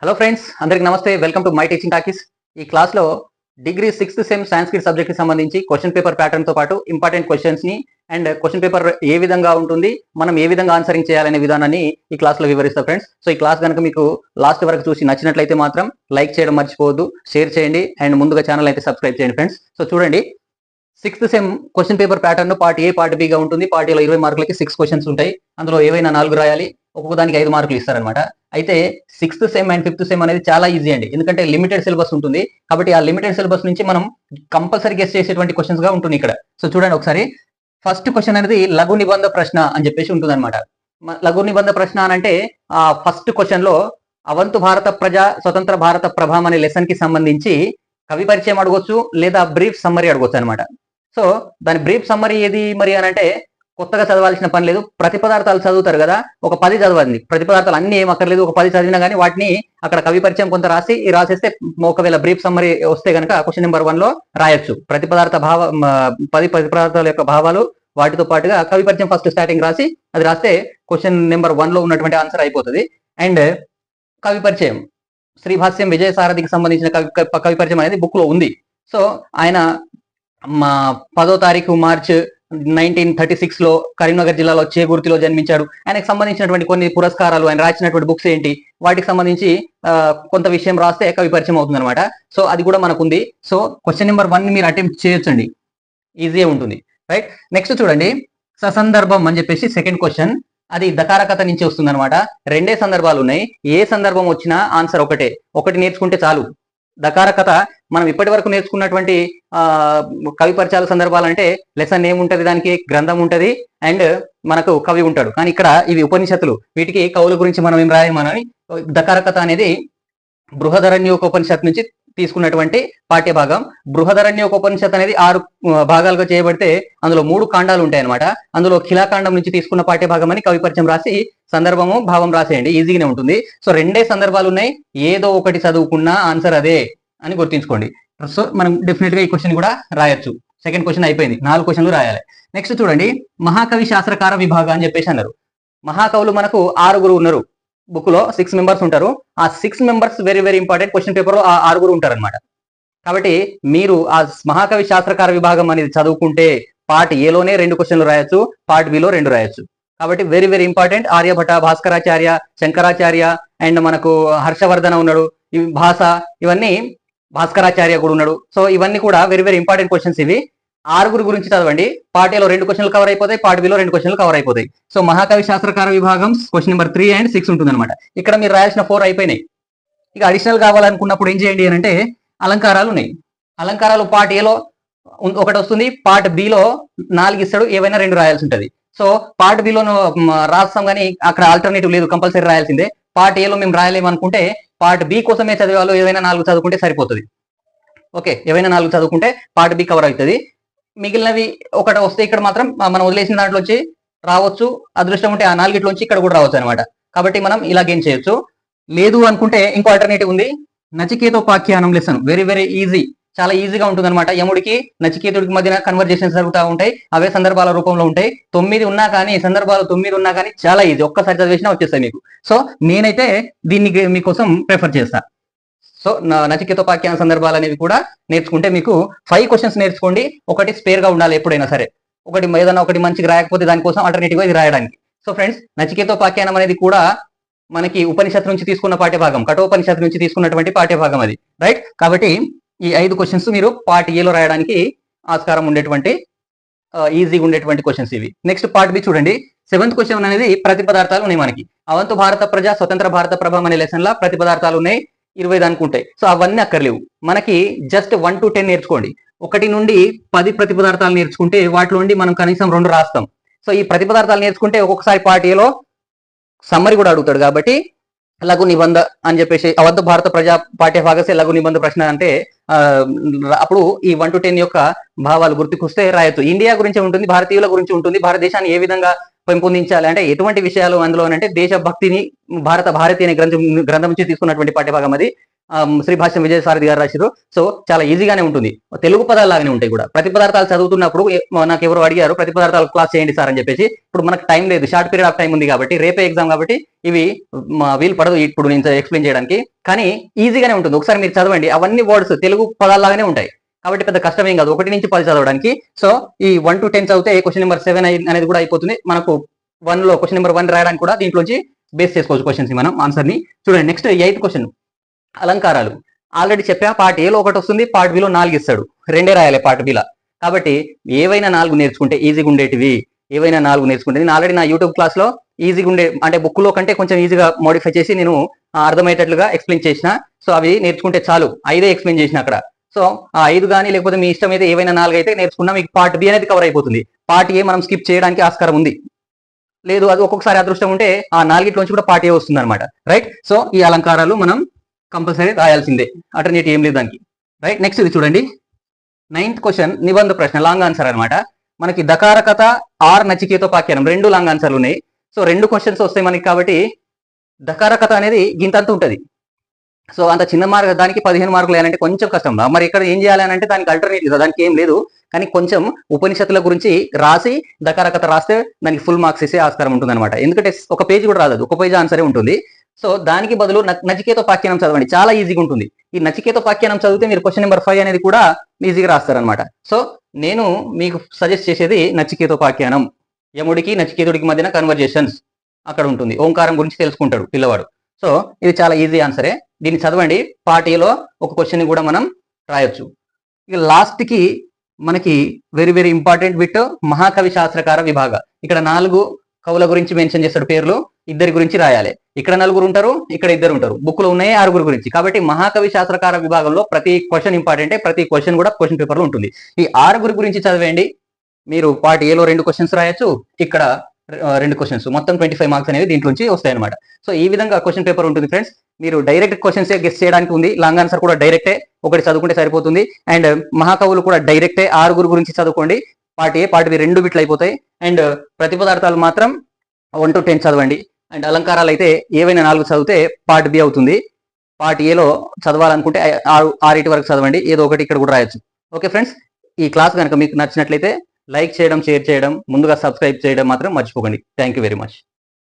Hello friends, అందరికి నమస్తే. Welcome to my teaching talkies. ఈ క్లాస్లో డిగ్రీ 6th సెమ్ సాంస్క్రిట్ సబ్జెక్ట్కి సంబంధించి క్వశ్చన్ పేపర్ ప్యాటర్న్తో పాటు ఇంపార్టెంట్ క్వశ్చన్స్ని అండ్ క్వశ్చన్ పేపర్ ఏ విధంగా ఉంటుంది, మనం ఏ విధంగా ఆన్సరింగ్ చేయాలనే విధానాన్ని ఈ క్లాస్లో వివరిస్తాం ఫ్రెండ్స్. సో ఈ క్లాస్ కనుక మీకు లాస్ట్ వరకు చూసి నచ్చినట్లయితే మాత్రం లైక్ చేయడం మర్చిపోవద్దు, షేర్ చేయండి అండ్ ముందుగా ఛానల్ అయితే సబ్స్క్రైబ్ చేయండి ఫ్రెండ్స్. సో చూడండి, 6th sem question paper pattern part A part బిగా ఉంటుంది. పార్ట్ ఏలో 20 మార్కులకి 6 క్వశ్చన్స్ ఉంటాయి. అందులో ఏవైనా 4 రాయాలి, ఒక్కొక్క దానికి 5 మార్కులు ఇస్తారనమాట. అయితే 6th sem and 5th sem అనేది చాలా ఈజీ అండి, ఎందుకంటే లిమిటెడ్ సిలబస్ ఉంటుంది. కాబట్టి ఆ లిమిటెడ్ సిలబస్ నుంచి మనం కంపల్సరీ గెస్ చేసేటువంటి క్వశ్చన్స్ గా ఉంటుంది ఇక్కడ. సో చూడండి ఒకసారి, ఫస్ట్ క్వశ్చన్ అనేది లఘు నిబంధ ప్రశ్న అని చెప్పేసి ఉంటుంది అనమాట. లఘు నిబంధ ప్రశ్న అని అంటే ఆ ఫస్ట్ క్వశ్చన్ లో అవంతు భారత ప్రజా స్వతంత్ర భారత ప్రభావం అనే లెసన్ కి సంబంధించి కవి పరిచయం అడగొచ్చు, లేదా బ్రీఫ్ సమ్మరీ అడగొచ్చు అనమాట. సో దాని బ్రీఫ్ సమ్మరీ ఏది మరి అని అంటే, కొత్తగా చదవాల్సిన పని లేదు. ప్రతిపదార్థాలు చదువుతారు కదా, ఒక 10 చదవండి. ప్రతిపదార్థాలు అన్ని ఏం అక్కర్లేదు, ఒక 10 చదివినా కానీ వాటిని అక్కడ కవి పరిచయం కొంత రాసేస్తే, ఒకవేళ బ్రీఫ్ సమ్మరీ వస్తే కనుక క్వశ్చన్ నెంబర్ 1 లో రాయొచ్చు. 10 ప్రతిపదార్థాల యొక్క భావాలు, వాటితో పాటుగా కవి పరిచయం ఫస్ట్ స్టార్టింగ్ రాసి అది రాస్తే క్వశ్చన్ నెంబర్ 1 లో ఉన్నటువంటి ఆన్సర్ అయిపోతుంది. అండ్ కవి పరిచయం శ్రీభాష్యం విజయసారథికి సంబంధించిన కవి పరిచయం అనేది బుక్ లో ఉంది. సో ఆయన 10వ తారీఖు మార్చ్ 1936 లో కరీంనగర్ జిల్లాలో చేగుర్తిలో జన్మించాడు. ఆయనకు సంబంధించినటువంటి కొన్ని పురస్కారాలు, ఆయన రాసినటువంటి బుక్స్ ఏంటి, వాటికి సంబంధించి కొంత విషయం రాస్తే కవి పరిచయం అవుతుంది అనమాట. సో అది కూడా మనకు ఉంది. సో క్వశ్చన్ నెంబర్ 1 మీరు అటెంప్ట్ చేయొచ్చండి, ఈజీగా ఉంటుంది. రైట్, నెక్స్ట్ చూడండి, ససందర్భం అని చెప్పేసి సెకండ్ క్వశ్చన్. అది దకారకథ నుంచి వస్తుంది అనమాట. 2 సందర్భాలు ఉన్నాయి. ఏ సందర్భం వచ్చినా ఆన్సర్ ఒకటి నేర్చుకుంటే చాలు. దకారకథ మనం ఇప్పటి వరకు నేర్చుకున్నటువంటి కవి పరిచయాల సందర్భాలంటే లెసన్ ఏముంటది, దానికి గ్రంథం ఉంటది అండ్ మనకు కవి ఉంటాడు. కానీ ఇక్కడ ఇవి ఉపనిషత్తులు, వీటికి కవుల గురించి మనం ఏం రాయమని. దకారకథ అనేది బృహదరణ్యోపనిషత్ నుంచి తీసుకున్నటువంటి పాఠ్యభాగం. బృహదరణ్యోపనిషత్ అనేది 6 భాగాలుగా చేయబడితే అందులో 3 కాండాలు ఉంటాయి అనమాట. అందులో ఖిలాకాండం నుంచి తీసుకున్న పాఠ్యభాగం అని కవి పరిచయం రాసి సందర్భము భావం రాసేయండి, ఈజీగానే ఉంటుంది. సో 2 సందర్భాలు ఉన్నాయి, ఏదో ఒకటి చదువుకున్నా ఆన్సర్ అదే అని గుర్తుంచుకోండి. సో మనం డెఫినెట్ గా ఈ క్వశ్చన్ కూడా రాయొచ్చు. సెకండ్ క్వశ్చన్ అయిపోయింది, 4 క్వశ్చన్లు రాయాలి. నెక్స్ట్ చూడండి, మహాకవి శాస్త్రకార విభాగం అని చెప్పేసి అన్నారు. మహాకవులు మనకు 6 ఉన్నారు. బుక్ లో 6 మెంబర్స్ ఉంటారు. ఆ 6 members very very important. Question paper లో ఆ 6 ఉంటారు అనమాట. కాబట్టి మీరు ఆ మహాకవి శాస్త్రకార విభాగం అనేది చదువుకుంటే పార్ట్ ఏలోనే 2 క్వశ్చన్లు రాయొచ్చు, పార్ట్ బిలో 2 రాయొచ్చు. కాబట్టి very very important. Aryabhata, Bhaskaracharya, Shankaracharya and మనకు హర్షవర్ధన ఉన్నాడు, ఇవి భాష, ఇవన్నీ భాస్కరాచార్య కూడా ఉన్నాడు. సో ఇవన్నీ కూడా వెరీ వెరీ ఇంపార్టెంట్ క్వశ్చన్స్. ఇవి 6 గురించి చదవండి. పార్ట్ ఏలో 2 క్వశ్చన్లు కవర్ అయిపోతాయి, పార్ట్ బిలో 2 క్వశ్చన్లు కవర్ అయిపోతాయి. సో మహాకవి శాస్త్రకార విభాగం క్వశ్చన్ నెంబర్ 3 అండ్ 6 ఉంటుంది అనమాట. ఇక్కడ మీరు రాయాల్సిన 4 అయిపోయినాయి. ఇక అడిషనల్ కావాలనుకున్నప్పుడు ఏం చేయండి అని అంటే, అలంకారాలు ఉన్నాయి. అలంకారాలు పార్ట్ ఏలో ఒకటి వస్తుంది, పార్ట్ బిలో 4 ఇస్తాడు, ఏవైనా 2 రాయాల్సి ఉంటుంది. సో పార్ట్ బిలో రాస్తాం కానీ అక్కడ ఆల్టర్నేటివ్ లేదు, కంపల్సరీ రాయాల్సిందే. పార్ట్ ఏలో మేము రాయలేమనుకుంటే పార్ట్ బి కోసమే చదివాలో ఏవైనా 4 చదువుకుంటే సరిపోతుంది. ఓకే, ఏవైనా 4 చదువుకుంటే పార్ట్ బి కవర్ అవుతుంది. మిగిలినవి ఒకటి వస్తే ఇక్కడ మాత్రం మనం వదిలేసిన దాంట్లోంచి రావచ్చు, అదృష్టం ఉంటే ఆ 4 ఇక్కడ కూడా రావచ్చు అనమాట. కాబట్టి మనం ఇలా గెయిన్ చేయొచ్చు. లేదు అనుకుంటే ఇంకో ఆల్టర్నేటివ్ ఉంది, నచికేతోపాఖ్యానం లెసన్. వెరీ వెరీ ఈజీ, చాలా ఈజీగా ఉంటుంది అనమాట. యముడికి నచికేతుడికి మధ్యన కన్వర్జేషన్స్ జరుగుతూ ఉంటాయి, అవే సందర్భాల రూపంలో ఉంటాయి. 9 ఉన్నా కానీ, సందర్భాలు 9 ఉన్నా కానీ చాలా ఈజీ, ఒక్కసారి చదివేసినా వచ్చేస్తాయి మీకు. సో నేనైతే దీన్ని మీకోసం ప్రిఫర్ చేస్తా. సో నచికేతోపాఖ్యాన సందర్భాలు అనేవి కూడా నేర్చుకుంటే మీకు 5 క్వశ్చన్స్ నేర్చుకోండి. ఒకటి స్పేర్ గా ఉండాలి ఎప్పుడైనా సరే. ఏదైనా ఒకటి మంచిగా రాయకపోతే దానికోసం ఆల్టర్నేటివ్ గా ఇది రాయడానికి. సో ఫ్రెండ్స్, నచికేతోపాఖ్యానం అనేది కూడా మనకి ఉపనిషత్తు నుంచి తీసుకున్న పాఠ్యభాగం, కఠోపనిషత్తు నుంచి తీసుకున్నటువంటి పాఠ్యభాగం అది. రైట్, కాబట్టి ఈ 5 క్వశ్చన్స్ మీరు పార్ట్ ఏలో రాయడానికి ఆస్కారం ఉండేటువంటి ఈజీగా ఉండేటువంటి క్వశ్చన్స్ ఇవి. నెక్స్ట్ పార్ట్ బి చూడండి. 7th క్వశ్చన్ అనేది ప్రతిపదార్థాలు ఉన్నాయి మనకి. అవంతు భారత ప్రజా స్వతంత్ర భారత ప్రభావం అనే లెసన్ లా ప్రతిపదార్థాలు ఉన్నాయి, 20 దానికి ఉంటాయి. సో అవన్నీ అక్కర్లేవు, మనకి జస్ట్ 1 to 10 నేర్చుకోండి. 1 నుండి 10 ప్రతిపదార్థాలు నేర్చుకుంటే వాటిలో నుండి మనం కనీసం 2 రాస్తాం. సో ఈ ప్రతిపదార్థాలు నేర్చుకుంటే ఒక్కొక్కసారి పార్ట్ ఏలో సమ్మరి కూడా అడుగుతాడు. కాబట్టి లఘు నిబంధ అని చెప్పేసి అవంతు భారత ప్రజా పాఠ్యభాగసే లఘు నిబంధ ప్రశ్న అంటే అప్పుడు ఈ 1 to 10 యొక్క భావాలు గుర్తుకొస్తే రాయొచ్చు. ఇండియా గురించి ఉంటుంది, భారతీయుల గురించి ఉంటుంది, భారతదేశాన్ని ఏ విధంగా పెంపొందించాలి అంటే ఎటువంటి విషయాలు అందులో అంటే దేశభక్తిని భారతి అనే గ్రంథం నుంచి తీసుకున్నటువంటి పాఠ్యభాగం అది. శ్రీభాష్యం విజయసారథి గారు రాశారు. సో చాలా ఈజీగానే ఉంటుంది, తెలుగు పదాలు లాగానే ఉంటాయి కూడా. ప్రతి పదార్థాలు చదువుతున్నప్పుడు నాకు ఎవరు అడిగారు ప్రతి పదార్థాలు క్లాస్ చేయండి సార్ అని చెప్పేసి. ఇప్పుడు మనకు టైం లేదు, షార్ట్ పీరియడ్ ఆఫ్ టైం ఉంది కాబట్టి, రేపే ఎగ్జామ్ కాబట్టి ఇవి వీలు పడదు ఇప్పుడు నేను ఎక్స్ప్లెయిన్ చేయడానికి. కానీ ఈజీగానే ఉంటుంది, ఒకసారి మీరు చదవండి. అవన్నీ వర్డ్స్ తెలుగు పదాలు లాగానే ఉంటాయి కాబట్టి పెద్ద కష్టమేం కాదు 1 నుంచి 10 చదవడానికి. సో ఈ 1 to 10 చదివితే క్వశ్చన్ నెంబర్ 7 అనేది కూడా అయిపోతుంది. మనకు 1 లో క్వశ్చన్ నెంబర్ 1 రాయడానికి కూడా దీంట్లోంచి బేస్ చేసుకోవచ్చు క్వశ్చన్స్ మనం ఆన్సర్ ని. చూడండి నెక్స్ట్ 8th క్వశ్చన్, అలంకారాలు. ఆల్రెడీ చెప్పా, పార్ట్ ఏలో 1 వస్తుంది, పార్ట్ బిలో 4 ఇస్తాడు, 2 రాయాలి పార్ట్ బిలో. కాబట్టి ఏవైనా 4 నేర్చుకుంటే ఈజీగా ఉండేటివి, ఏవైనా 4 నేర్చుకుంటే. నేను ఆల్రెడీ నా యూట్యూబ్ క్లాస్ లో ఈజీగా ఉండే అంటే బుక్ లో కంటే కొంచెం ఈజీగా మోడిఫై చేసి నేను అర్థమయ్యేటట్లుగా ఎక్స్ప్లెయిన్ చేసిన. సో అవి నేర్చుకుంటే చాలు, 5 ఎక్స్ప్లెయిన్ చేసిన అక్కడ. సో ఆ 5 కానీ లేకపోతే మీ ఇష్టం అయితే ఏవైనా 4 అయితే నేర్చుకున్నా మీకు పార్ట్ బి అనేది కవర్ అయిపోతుంది. పార్ట్ ఏ మనం స్కిప్ చేయడానికి ఆస్కారం ఉంది, లేదు అది ఒక్కొక్కసారి అదృష్టం ఉంటే ఆ 4 కూడా పార్ట్ ఏ వస్తుంది అనమాట. రైట్. సో ఈ అలంకారాలు మనం కంపల్సరీ రాయాల్సిందే, ఆల్టర్నేటివ్ ఏం లేదు దానికి. రైట్. నెక్స్ట్ ఇది చూడండి 9th క్వశ్చన్, నిబంధ ప్రశ్న, లాంగ్ ఆన్సర్ అనమాట. మనకి దకారకథ ఆర్ నచికేతోపాఖ్యానం 2 లాంగ్ ఆన్సర్లు ఉన్నాయి. సో 2 క్వశ్చన్స్ వస్తాయి మనకి కాబట్టి దకారకథ అనేది గింతంత ఉంటుంది. సో అంత చిన్న మార్క్, దానికి 15 మార్కులు వేయాలంటే కొంచెం కష్టం. మరి ఇక్కడ ఏం చేయాలి అంటే దానికి ఆల్టర్నేటివ్, దానికి ఏం లేదు కానీ కొంచెం ఉపనిషత్తుల గురించి రాసి దకారకథ రాస్తే దానికి ఫుల్ మార్క్స్ ఇచ్చే ఆస్కారం ఉంటుంది అనమాట. ఎందుకంటే ఒక పేజ్ కూడా రాదు, ఒక పేజ్ ఆన్సరే ఉంటుంది. సో దానికి బదులు నచికేతోపాఖ్యానం చదవండి, చాలా ఈజీగా ఉంటుంది. ఈ నచికేతోపాఖ్యానం చదివితే మీరు క్వశ్చన్ నెంబర్ 5 అనేది కూడా ఈజీగా రాస్తారనమాట. సో నేను మీకు సజెస్ట్ చేసేది నచికేతోపాఖ్యానం. యముడికి నచికేతుడికి మధ్యన కన్వర్జేషన్స్ అక్కడ ఉంటుంది, ఓంకారం గురించి తెలుసుకుంటాడు పిల్లవాడు. సో ఇది చాలా ఈజీ ఆన్సరే, దీన్ని చదవండి. పార్ట్ ఏలో ఒక క్వశ్చన్ కూడా మనం రాయొచ్చు. ఇక లాస్ట్ కి మనకి వెరీ వెరీ ఇంపార్టెంట్ బిట్, మహాకవి శాస్త్రకార విభాగ. ఇక్కడ 4 కవుల గురించి మెన్షన్ చేస్తాడు పేర్లు, 2 గురించి రాయాలి. ఇక్కడ 4 ఉంటారు, ఇక్కడ 2 ఉంటారు. బుక్ లో ఉన్నాయి 6 గురించి. కాబట్టి మహాకవి శాస్త్రకార విభాగంలో ప్రతి క్వశ్చన్ ఇంపార్టెంటే, ప్రతి క్వశ్చన్ కూడా క్వశ్చన్ పేపర్ లో ఉంటుంది. ఈ 6 గురించి చదివేయండి. మీరు పార్ట్ ఏలో 2 క్వశ్చన్స్ రాయొచ్చు, ఇక్కడ 2 క్వశ్చన్స్, మొత్తం 25 మార్క్స్ అనేవి దీంట్లోంచి వస్తాయి అనమాట. సో ఈ విధంగా క్వశ్చన్ పేపర్ ఉంటుంది ఫ్రెండ్స్. మీరు డైరెక్ట్ క్వశ్చన్స్ గెస్ చేయడానికి ఉంది, లాంగ్ ఆన్సర్ కూడా డైరెక్టే, ఒకటి చదువుకుంటే సరిపోతుంది. అండ్ మహాకవులు కూడా డైరెక్టే, 6 గురించి చదువుకోండి. పార్ట్ ఏ పార్ట్ బి 2 బిట్లు అయిపోతాయి. అండ్ ప్రతిపదార్థాలు మాత్రం 1 to 10 చదవండి. అండ్ అలంకారాలు అయితే ఏవైనా 4 చదివితే పార్ట్ బి అవుతుంది. పార్ట్ ఏలో చదవాలనుకుంటే 6 వరకు చదవండి, ఏదో ఒకటి ఇక్కడ కూడా రాయొచ్చు. ఓకే ఫ్రెండ్స్, ఈ క్లాస్ కనుక మీకు నచ్చినట్లయితే లైక్ చేయడం, షేర్ చేయడం, ముందుగా సబ్స్క్రైబ్ చేయడం మాత్రం మర్చిపోకండి. Thank you very much.